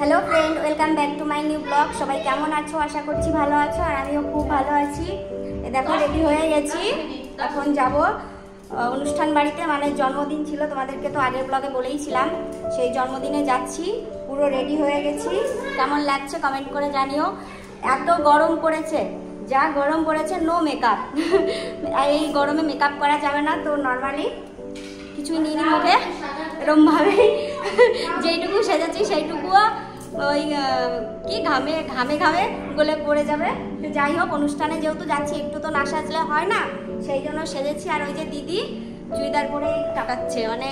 Hello friend welcome back to my new blog. সবাই কেমন আছো? আশা করছি ভালো আছো, আর আমিও খুব ভালো আছি। দেখো রেডি হয়ে গেছি, এখন যাব অনুষ্ঠান বাড়িতে, মানে জন্মদিন ছিল, তোমাদেরকে তো আগের ব্লগে বলেইছিলাম। সেই জন্মদিনে যাচ্ছি, পুরো রেডি হয়ে গেছি। কেমন লাগছে কমেন্ট করে জানিও। এত গরম পড়েছে, যা গরম পড়েছে, নো মেকআপ। এই গরমে মেকআপ করা যাবে না, তো নর্মালি কিছুই নিয়ে নি মুখে, এরমভাবে যেইটুকু সেজেছি সেইটুকুও ওই কি ঘামে ঘামে ঘামে গলে পড়ে যাবে। যাই হোক, অনুষ্ঠানে যেহেতু যাচ্ছি একটু তো না সাজলে হয় না, সেই জন্য সেজেছি। আর ওই যে দিদি চুড়িদার পরে কাটাচ্ছে, মানে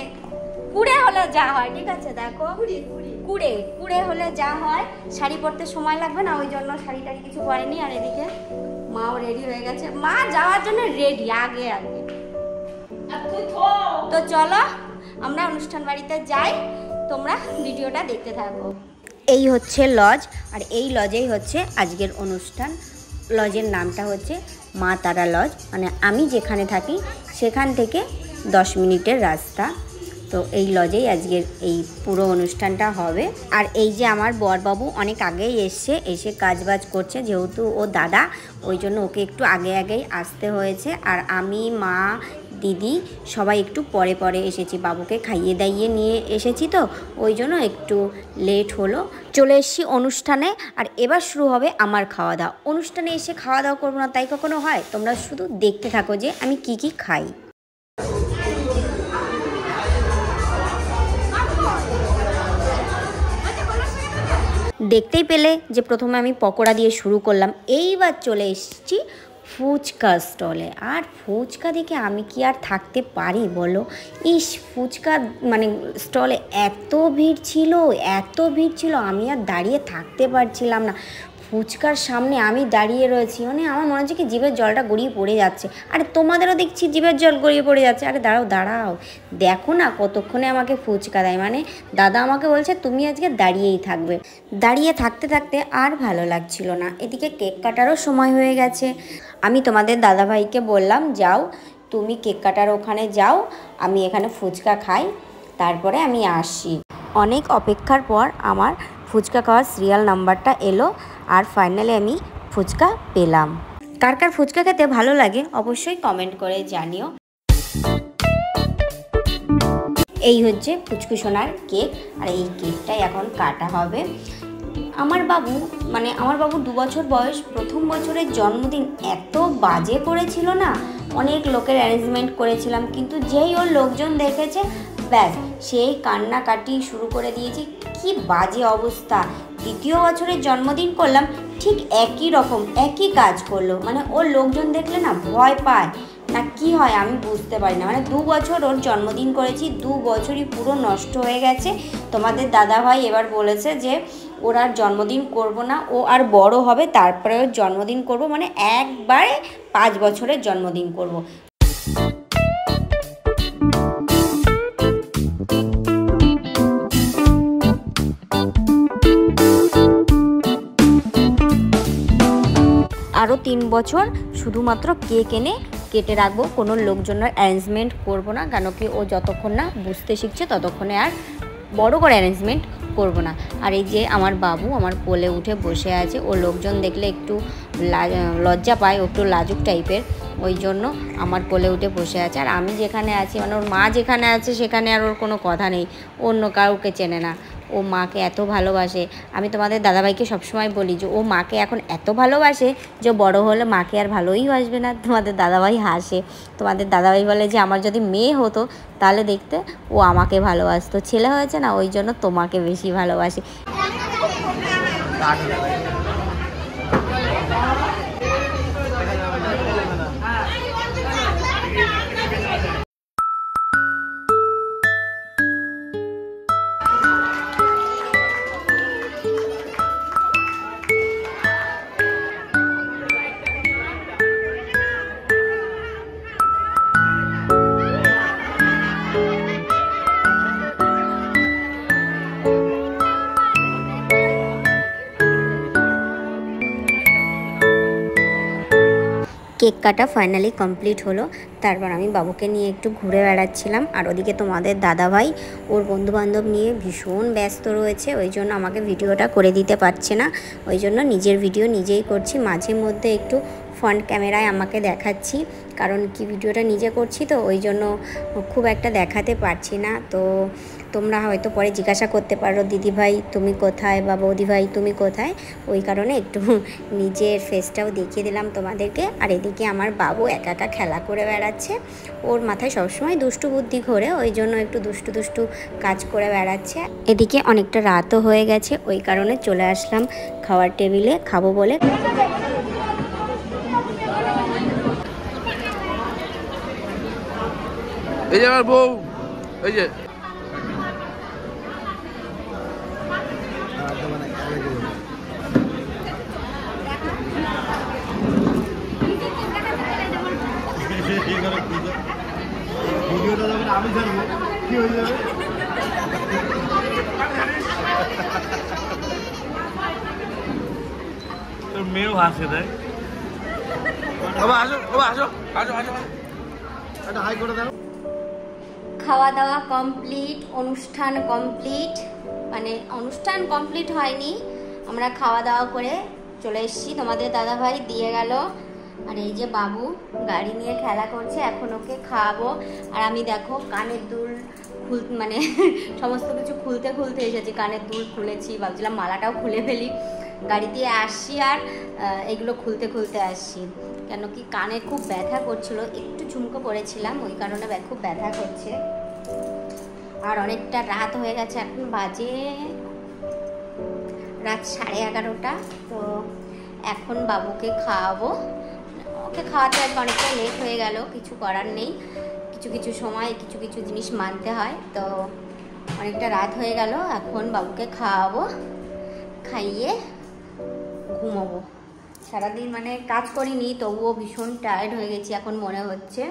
কুড়ে হলে যা হয়, ঠিক আছে? দেখো কুড়ে কুড়ে হলে যা হয়, শাড়ি পরতে সময় লাগবে না, ওই জন্য শাড়ি টাড়ি কিছু পরেনি। আর এদিকে মাও রেডি হয়ে গেছে, মা যাওয়ার জন্য রেডি আগে আগে। তো চলো আমরা অনুষ্ঠান বাড়িতে যাই, তোমরা ভিডিওটা দেখতে থাকো। এই হচ্ছে লজ, আর এই লজেই হচ্ছে আজকের অনুষ্ঠান। লজের নামটা হচ্ছে মা তারা লজ, মানে আমি যেখানে থাকি সেখান থেকে 10 মিনিটের রাস্তা। তো এই লজেই আজকের এই পুরো অনুষ্ঠানটা হবে। আর এই যে আমার বরবাবু অনেক আগেই এসে কাজবাজ করছে, যেহেতু ও দাদা, ওই জন্য ওকে একটু আগেই আসতে হয়েছে। আর আমি, মা, দিদি সবাই একটু পরে পরে এসেছি, বাবুকে খাইয়ে দাইয়ে নিয়ে এসেছি, তো ওই জন্য একটু লেট হলো। চলে এসেছি অনুষ্ঠানে, আর এবার শুরু হবে আমার খাওয়া দাওয়া। অনুষ্ঠানে এসে খাওয়া দাওয়া করবো না তাই কখনো হয়? তোমরা শুধু দেখতে থাকো যে আমি কি কি খাই। দেখতেই পেলে যে প্রথমে আমি পকোড়া দিয়ে শুরু করলাম, এইবার চলে এসেছি ফুচকা স্টলে। আর ফুচকা দেখে আমি কি আর থাকতে পারি বলো? ফুচকা মানে স্টলে এত ভিড় ছিল, আমি আর দাঁড়িয়ে থাকতে পারছিলাম না। ফুচকার সামনে আমি দাঁড়িয়ে রয়েছি, মানে আমার মনে হচ্ছে কি জিভের জলটা গড়িয়ে পড়ে যাচ্ছে। আরে তোমাদেরও দেখছি জিভের জল গড়িয়ে পড়ে যাচ্ছে। আরে দাঁড়াও দেখো না কতক্ষণে আমাকে ফুচকা দেয়, মানে দাদা আমাকে বলছে তুমি আজকে দাঁড়িয়েই থাকবে। দাঁড়িয়ে থাকতে থাকতে আর ভালো লাগছিল না। এদিকে কেক কাটারও সময় হয়ে গেছে। আমি তোমাদের দাদাভাইকে বললাম, যাও তুমি কেক কাটার ওখানে যাও, আমি এখানে ফুচকা খাই, তারপরে আমি আসি। অনেক অপেক্ষার পর আমার ফুচকা খাওয়ার সিরিয়াল নাম্বারটা এলো, আর ফাইনালি আমি ফুচকা পেলাম। কার কার ফুচকা খেতে ভালো লাগে অবশ্যই কমেন্ট করে জানিও। এই হচ্ছে ফুচকু সোনার কেক, আর এই কেকটাই এখন কাটা হবে। আমার বাবু 2 বছর বয়স, প্রথম বছরের জন্মদিন এত বাজে করেছিল না, অনেক লোকের অ্যারেঞ্জমেন্ট করেছিলাম, কিন্তু যেই ওর লোকজন দেখেছে ব্যাস সেই কান্নাকাটি শুরু করে দিয়েছে। কি বাজে অবস্থা। দ্বিতীয় বছরের জন্মদিন করলাম, ঠিক একই কাজ করলো, মানে ওর লোকজন দেখলে না ভয় পায় না কি হয় আমি বুঝতে পারি না। মানে 2 বছর ওর জন্মদিন করেছি, 2 বছরই পুরো নষ্ট হয়ে গেছে। তোমাদের দাদাভাই এবার বলেছে যে ওর আর জন্মদিন করব না, ও আর বড় হবে তারপরে ওর জন্মদিন করব, মানে একবারে 5 বছরের জন্মদিন করব। আরও 3 বছর শুধুমাত্র কেক এনে কেটে রাখবো, কোনো লোকজনের অ্যারেঞ্জমেন্ট করব না, কেন কি ও যতক্ষণ না বুঝতে শিখছে ততক্ষণে আর বড় করে অ্যারেঞ্জমেন্ট করব না। আর এই যে আমার বাবু আমার কোলে উঠে বসে আছে, ও লোকজন দেখলে একটু লজ্জা পায়, ও একটু লাজুক টাইপের, ওই জন্য আমার কোলে উঠে বসে আছে। আর আমি যেখানে আছি, মানে ওর মা যেখানে আছে সেখানে আর ওর কোনো কথা নেই, অন্য কাউকে চেনে না, ও মাকে এত ভালোবাসে। আমি তোমাদের দাদাভাইকে সবসময় বলি যে ও মাকে এখন এত ভালোবাসে যে বড় হলে মাকে আর ভালোই বাসবে না। তোমাদের দাদাভাই হাসে, তোমাদের দাদাভাই বলে যে আমার যদি মেয়ে হতো তাহলে দেখতে ও আমাকে ভালোবাসতো, ছেলে হয়েছে না ওই জন্য তোমাকে বেশি ভালোবাসে। কেক কাটা ফাইনালি কমপ্লিট হলো। তারপর আমি বাবুকে নিয়ে একটু ঘুরে বেড়াচ্ছিলাম, আর ওদিকে তোমাদের দাদাভাই ওর বন্ধুবান্ধব নিয়ে ভীষণ ব্যস্ত রয়েছে, ওই জন্য আমাকে ভিডিওটা করে দিতে পারছে না। ওই জন্য নিজের ভিডিও নিজেই করছি, মাঝে মধ্যে একটু ফ্রন্ট ক্যামেরায় আমাকে দেখাচ্ছি, কারণ কি ভিডিওটা নিজে করছি তো ওই জন্য খুব একটা দেখাতে পারছি না। তো তোমরা হয়তো পরে জিজ্ঞাসা করতে পারো দিদিভাই তুমি কোথায় বা বৌদিভাই তুমি কোথায়, ওই কারণে একটু নিজের ফেসটাও দেখিয়ে দিলাম তোমাদেরকে। আর এদিকে আমার বাবু একা একা খেলা করে বেড়াচ্ছে, ওর মাথায় সবসময় দুষ্টু বুদ্ধি ঘোরে, ওই জন্য একটু দুষ্টু দুষ্টু কাজ করে বেড়াচ্ছে। এদিকে অনেকটা রাতও হয়ে গেছে, ওই কারণে চলে আসলাম খাওয়ার টেবিলে খাবো বলে। এই যে আমার বউ, এই যে আমি জানবো কি হয়ে যাবে। তোর মেয়েও হাসে দেয়। আসো আসো আসো আসো একটা হাই করে দাও। খাওয়া দাওয়া কমপ্লিট, অনুষ্ঠান কমপ্লিট, মানে অনুষ্ঠান কমপ্লিট হয়নি, আমরা খাওয়া দাওয়া করে চলে এসেছি। তোমাদের দাদাভাই দিয়ে গেল, আর এই যে বাবু গাড়ি নিয়ে খেলা করছে, এখন ওকে খাওয়াবো। আর আমি দেখো কানের দুল মানে সমস্ত কিছু খুলতে খুলতে এসেছি, কানের দুল খুলেছি, ভাবছিলাম মালাটাও খুলে ফেলি, গাড়ি দিয়ে আসছি আর এগুলো খুলতে খুলতে আসছি, কেন কি কানে খুব ব্যথা করছিল, একটু ঝুমকো পড়েছিলাম ওই কারণে খুব ব্যথা করছে। আর অনেকটা রাত হয়ে গেছে, এখন বাজে রাত 11:30। তো এখন বাবুকে খাওয়াবো, ওকে খাওয়াতে আজকে অনেকটা লেট হয়ে গেল, কিছু করার নেই, কিছু কিছু সময় কিছু কিছু জিনিস মানতে হয়। তো অনেকটা রাত হয়ে গেল, এখন বাবুকে খাওয়াবো, খাইয়ে ঘুমোবো। সারাদিন মানে কাজ করিনি, তবুও ভীষণ টায়ার্ড হয়ে গেছি এখন মনে হচ্ছে।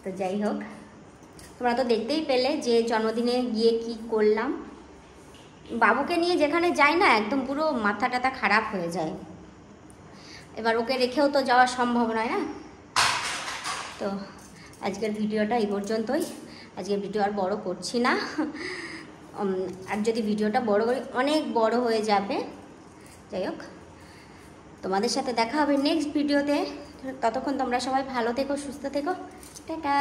তো যাই হোক, তোমরা তো দেখতেই পেলে যে জন্মদিনে গিয়ে কি করলাম। বাবুকে নিয়ে যেখানে যাই না একদম পুরো মাথা টাথা খারাপ হয়ে যায়, এবার ওকে রেখেও তো যাওয়া সম্ভব নয় না। তো আজকের ভিডিওটা এই পর্যন্তই, আজকের ভিডিও আর বড় করছি না, আর যদি ভিডিওটা বড় করি অনেক বড় হয়ে যাবে। যাই হোক, তোমাদের সাথে দেখা হবে নেক্সট ভিডিওতে, ততক্ষণ তোমরা সবাই ভালো থেকো, সুস্থ থেকো, টাটা।